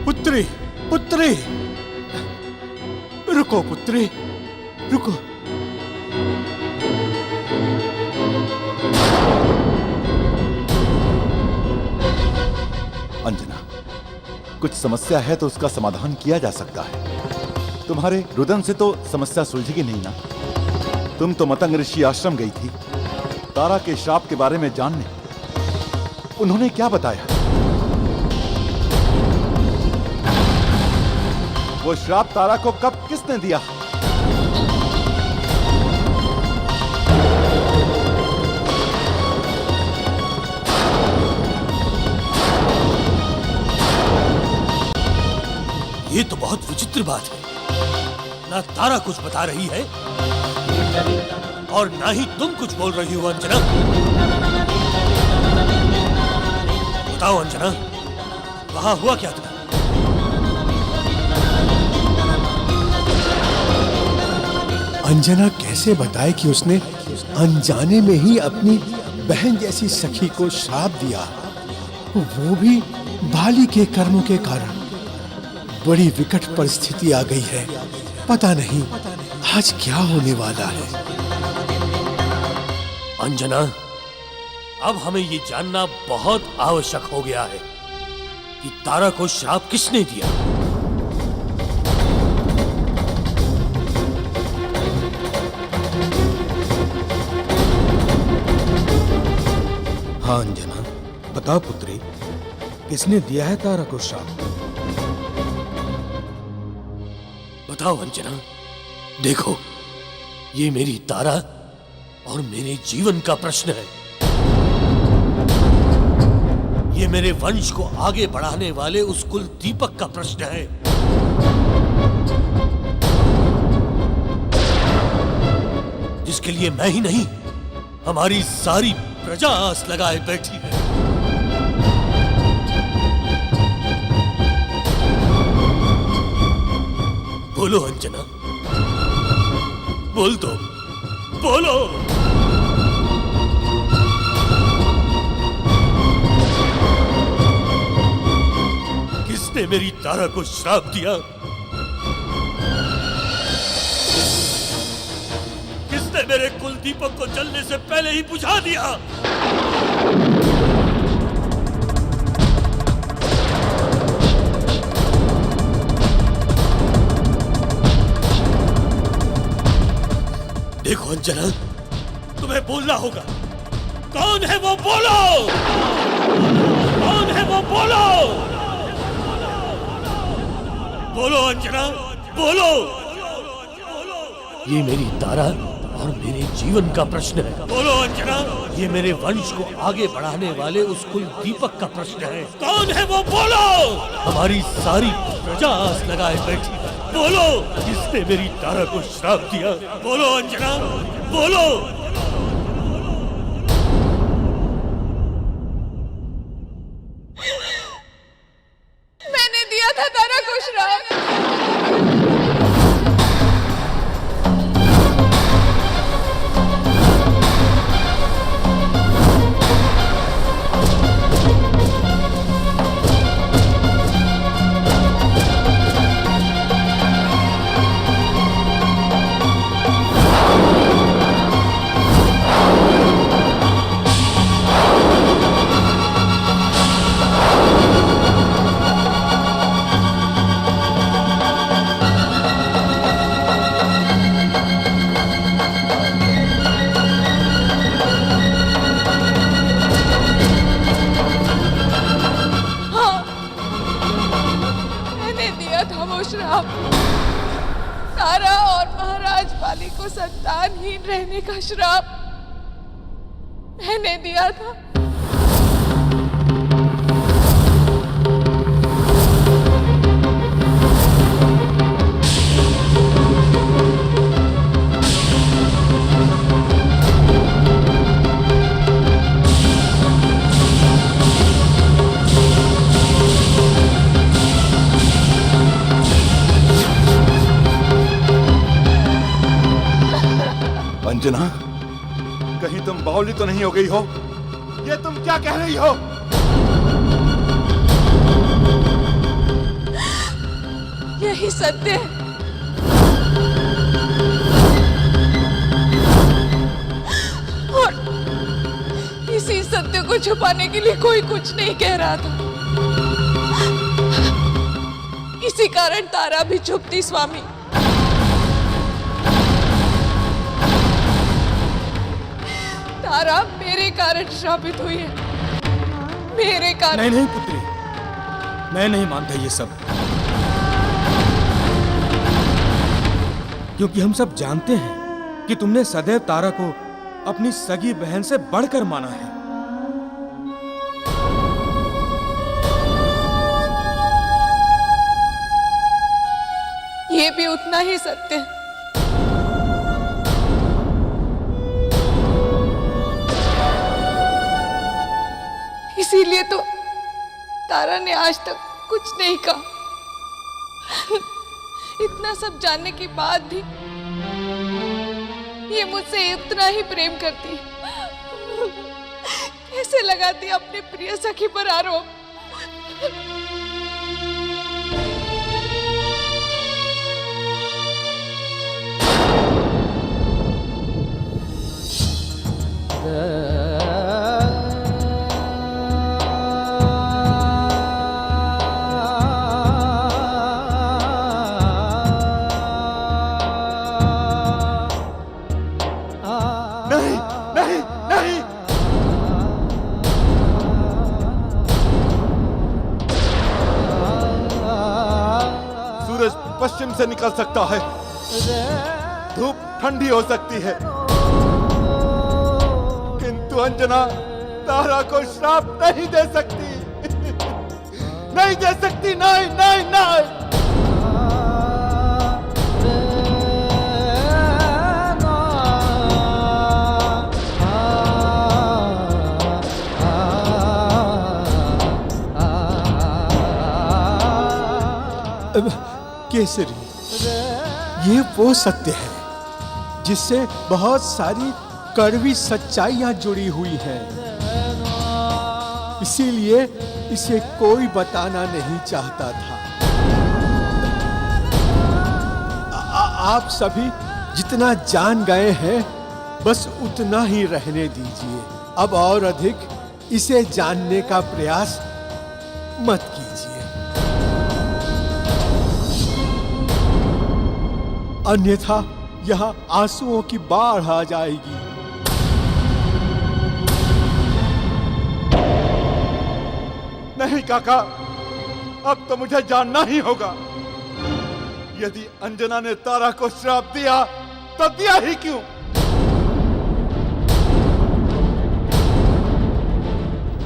पुत्री, पुत्री, रुको पुत्री, रुको। अंजना, कुछ समस्या है तो उसका समाधान किया जा सकता है। तुम्हारे रुदन से तो समस्या सुलझेगी नहीं ना? तुम तो मतंग ऋषि आश्रम गई थी तारा के श्राप के बारे में जानने। उन्होंने क्या बताया? वो श्राप तारा को कब किसने दिया? ये तो बहुत विचित्र बात है। ना तारा कुछ बता रही है और ना ही तुम कुछ बोल रही हो अंजना। बताओ अंजना, वहां हुआ क्या था? अंजना कैसे बताए कि उसने अनजाने में ही अपनी बहन जैसी सखी को श्राप दिया, वो भी बाली के कर्मों के कारण। बड़ी विकट परिस्थिति आ गई है। पता नहीं आज क्या होने वाला है। अंजना, अब हमें ये जानना बहुत आवश्यक हो गया है कि तारा को श्राप किसने दिया। हाँ अंजना, बताओ पुत्री, किसने दिया है तारा को श्राप? बताओ अंजना। देखो, ये मेरी तारा और मेरे जीवन का प्रश्न है। ये मेरे वंश को आगे बढ़ाने वाले उस कुल दीपक का प्रश्न है। जिसके लिए मैं ही नहीं, हमारी सारी प्रजा आस लगाए बैठी है। बोलो अंजना, बोल दो, बोलो। किसने मेरी तारा को श्राप दिया? किसने मेरे कुल दीपक को जलने से पहले ही बुझा दिया? देखो अंजना, तुम्हें बोलना होगा। कौन है वो, बोलो। कौन है वो, बोलो। बोलो अंजना, बोलो। ये मेरी तारा और मेरे जीवन का प्रश्न है। बोलो अंजना, ये मेरे वंश को आगे बढ़ाने वाले उस कुल दीपक का प्रश्न है। कौन है वो, बोलो। हमारी सारी प्रजा आस लगाए बैठी। बोलो, किसने मेरी तारा को श्राप दिया? बोलो अंजना, बोलो। मैंने दिया था तारा को श्राप। तारा और महाराज बाली को संतानहीन रहने का श्राप मैंने दिया था। अंजना, कहीं तुम बावली तो नहीं हो गई हो? ये तुम क्या कह रही हो? यही सत्य है। और इसी सत्य को छुपाने के लिए कोई कुछ नहीं कह रहा था। इसी कारण तारा भी चुप थी स्वामी। तारा मेरे कारण श्रापित हुई है, मेरे कारण। नहीं नहीं पुत्री, मैं नहीं मानता ये सब, क्योंकि हम सब जानते हैं कि तुमने सदैव तारा को अपनी सगी बहन से बढ़कर माना है। ये भी उतना ही सत्य है। इसीलिए तो तारा ने आज तक कुछ नहीं कहा। इतना सब जानने के बाद भी ये मुझसे इतना ही प्रेम करती है। कैसे लगाती अपने प्रिय सखी पर आरोप। पश्चिम से निकल सकता है, धूप ठंडी हो सकती है, किंतु अंजना तारा को श्राप नहीं दे सकती। नहीं दे सकती, नहीं नहीं नहीं। केसरी, ये वो सत्य है जिससे बहुत सारी कड़वी सच्चाइयां जुड़ी हुई हैं। इसीलिए इसे कोई बताना नहीं चाहता था। आप सभी जितना जान गए हैं बस उतना ही रहने दीजिए। अब और अधिक इसे जानने का प्रयास मत कीजिए, अन्यथा यहाँ आंसुओं की बाढ़ आ जाएगी। नहीं काका, अब तो मुझे जानना ही होगा। यदि अंजना ने तारा को श्राप दिया तो दिया ही क्यों?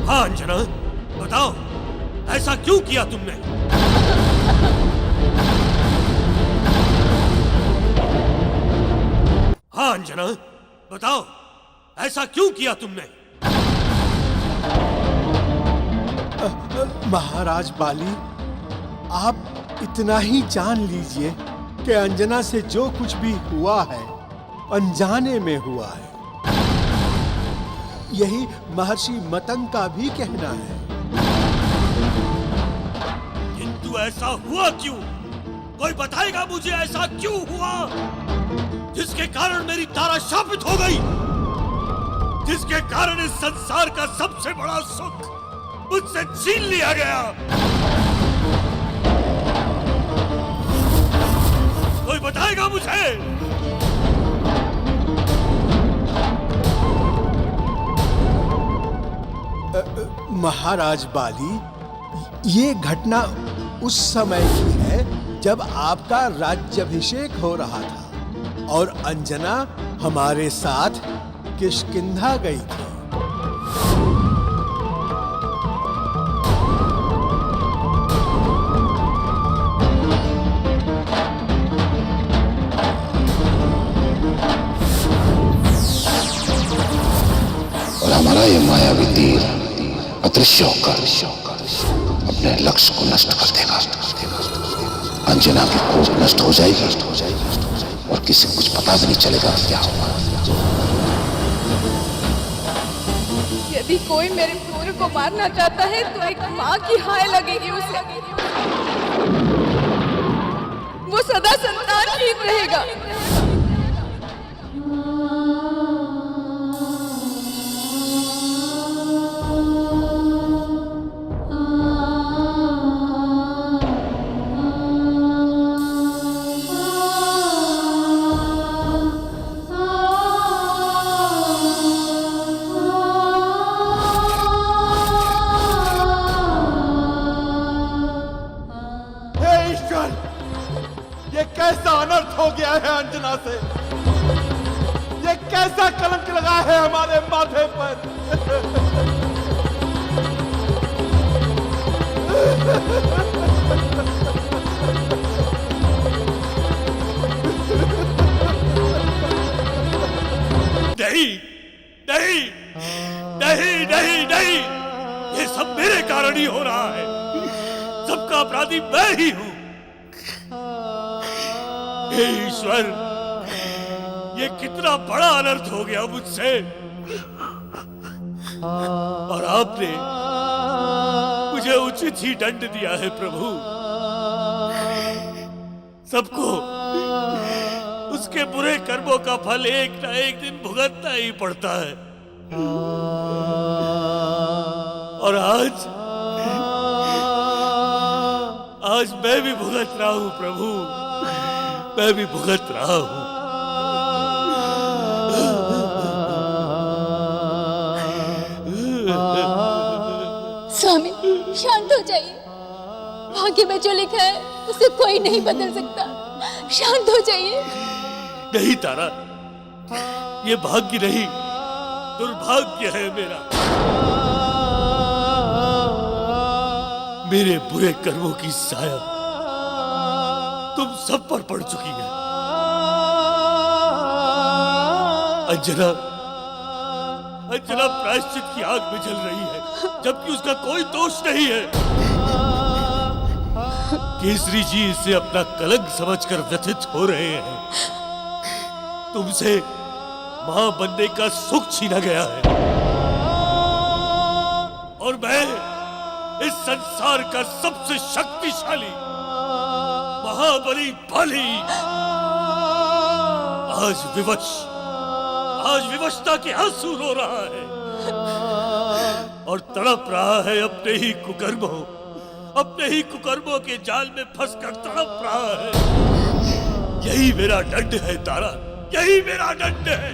हाँ अंजना, बताओ ऐसा क्यों किया तुमने? हाँ अंजना, बताओ ऐसा क्यों किया तुमने? महाराज बाली, आप इतना ही जान लीजिए कि अंजना से जो कुछ भी हुआ है अनजाने में हुआ है। यही महर्षि मतंग का भी कहना है। किंतु ऐसा हुआ क्यों? कोई बताएगा मुझे ऐसा क्यों हुआ जिसके कारण मेरी तारा शापित हो गई, जिसके कारण इस संसार का सबसे बड़ा सुख मुझसे छीन लिया गया? कोई बताएगा मुझे? महाराज बाली, ये घटना उस समय की है जब आपका राज्याभिषेक हो रहा था और अंजना हमारे साथ किष्किंधा गई थी। और हमारा ये मायावी तीर अदृश्य होकर अपने लक्ष्य को नष्ट कर देगा। अंजना की खोज नष्ट हो जाएगी और किसी को कुछ पता भी नहीं चलेगा क्या होगा। यदि कोई मेरे पुत्र को मारना चाहता है तो एक माँ की हाय लगेगी उसे। वो सदा संतानहीन रहेगा। कैसा अनर्थ हो गया है अंजना से? ये कैसा कलंक लगा है हमारे माथे पर? नहीं नहीं नहीं नहीं नहीं, ये सब मेरे कारण ही हो रहा है। सबका अपराधी मैं ही हूं। हे ईश्वर, ये कितना बड़ा अनर्थ हो गया मुझसे, और आपने मुझे उचित ही दंड दिया है प्रभु। सबको उसके बुरे कर्मों का फल एक ना एक दिन भुगतना ही पड़ता है। और आज मैं भी भुगत रहा हूं प्रभु, मैं भी भुगत रहा हूं। स्वामी शांत हो जाइए। भाग्य में जो लिखा है उसे कोई नहीं बदल सकता। शांत हो जाइए। नहीं तारा, ये भाग्य नहीं, दुर्भाग्य है मेरा। मेरे बुरे कर्मों की साया तुम सब पर पड़ चुकी है। अंजना प्रायश्चित की आग में जल रही है, जबकि उसका कोई दोष नहीं है। केसरी जी इसे अपना कलंक समझकर व्यथित हो रहे हैं। तुमसे मां बनने का सुख छीना गया है और मैं इस संसार का सबसे शक्तिशाली महाबली बाली आज विवशता के आंसू रो रहा है और तड़प रहा है अपने ही कुकर्मों के जाल में फंसकर तड़प रहा है। यही मेरा दंड है तारा, यही मेरा दंड है।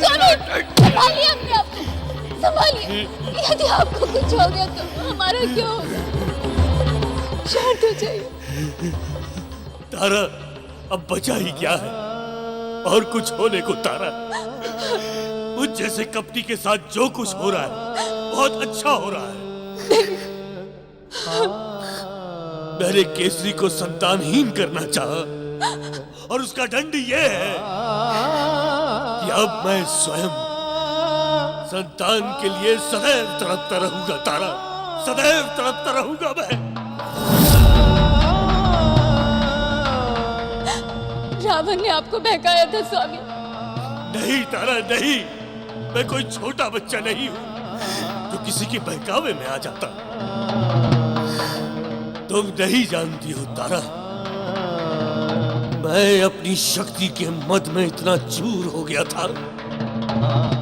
संभालिए अपने आप को, संभालिए। यदि आपको कुछ हो गया तो हमारा क्या होगा? शांत हो जाइए। तारा, अब बचा ही क्या है और कुछ होने को तारा। मुझ जैसे कपटी के साथ जो कुछ हो रहा है बहुत अच्छा हो रहा है। मैंने केसरी को संतानहीन करना चाहा और उसका दंड यह है कि अब मैं स्वयं संतान के लिए सदैव तड़पता रहूंगा तारा, सदैव तड़पता रहूंगा मैं। रावण ने आपको बहकाया था स्वामी। नहीं तारा, नहीं। मैं कोई छोटा बच्चा नहीं हूं जो किसी के बहकावे में आ जाता। तुम नहीं जानती हो तारा, मैं अपनी शक्ति के मद में इतना चूर हो गया था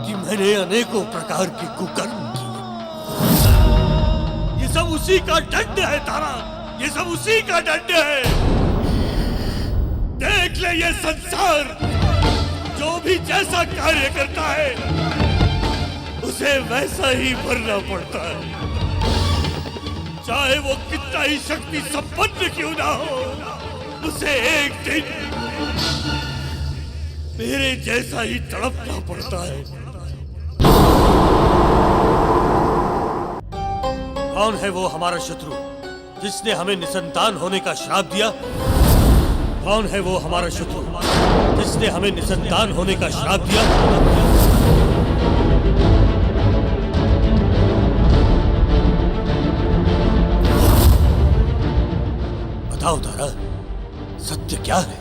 कि मैंने अनेकों प्रकार के कुकर्म किए। ये सब उसी का दंड है तारा, ये सब उसी का दंड है। देख ले ये संसार, जो भी जैसा कार्य करता है उसे वैसा ही भरना पड़ता है, चाहे वो कितना ही शक्ति संपन्न क्यों ना हो। उसे एक दिन मेरे जैसा ही तड़पना पड़ता है। कौन है वो हमारा शत्रु जिसने हमें निसंतान होने का श्राप दिया? कौन है वो हमारा शत्रु जिसने हमें निसंतान होने का श्राप दिया? बताओ तारा, सत्य क्या है?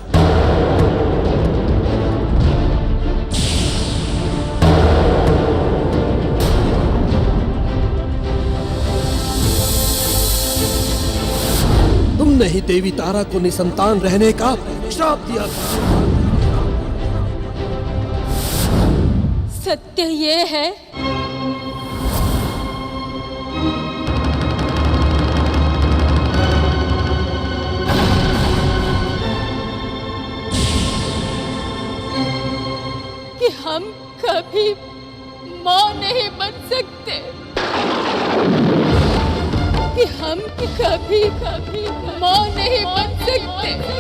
तुमने ही देवी तारा को निसंतान रहने का श्राप दिया था। सत्य ये है कि हम कभी मां नहीं बन सकते, कि हम कभी मां नहीं बन सकते।